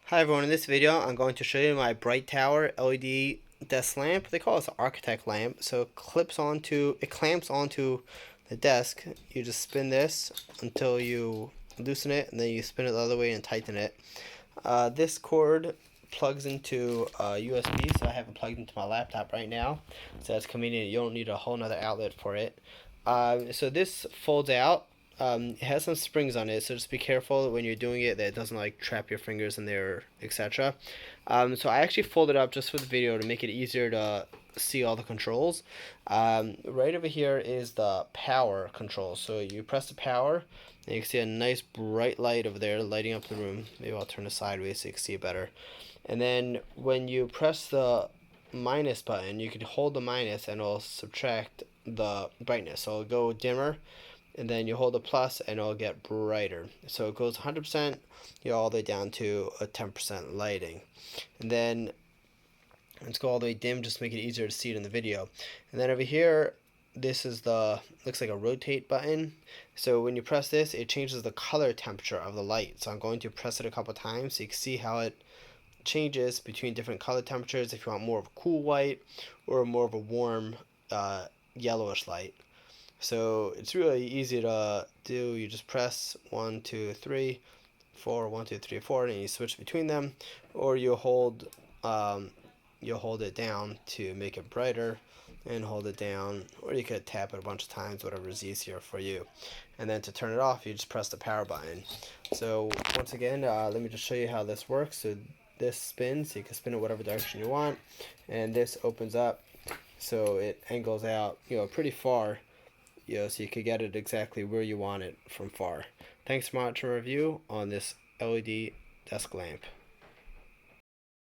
Hi everyone, in this video I'm going to show you my Brightower LED desk lamp. They call it an architect lamp. So it clamps onto the desk. You just spin this until you loosen it, and then you spin it the other way and tighten it. This cord plugs into USB, so I have it plugged into my laptop right now. So that's convenient. You don't need a whole nother outlet for it. So this folds out. It has some springs on it, so just be careful when you're doing it that it doesn't like trap your fingers in there, etc. So I actually folded up just for the video to make it easier to see all the controls. Right over here is the power control. So you press the power, and you can see a nice bright light over there lighting up the room. Maybe I'll turn it sideways so you can see it better. And then when you press the minus button, you can hold the minus and it'll subtract the brightness. So it'll go dimmer, and then you hold the plus and it'll get brighter. So it goes 100%, all the way down to a 10% lighting. And then let's go all the way dim just to make it easier to see it in the video. And then over here, this is looks like a rotate button. So when you press this, it changes the color temperature of the light. So I'm going to press it a couple times so you can see how it changes between different color temperatures, if you want more of a cool white or more of a warm yellowish light. So it's really easy to do. You just press 1, 2, 3, 4, 1, 2, 3, 4, and you switch between them, or you'll hold it down to make it brighter, and hold it down, or you could tap it a bunch of times, whatever is easier for you. And then to turn it off, you just press the power button. So once again, let me just show you how this works. So this spins, so you can spin it whatever direction you want, and this opens up, so it angles out, pretty far, so you could get it exactly where you want it from far. Thanks for watching a review on this LED desk lamp.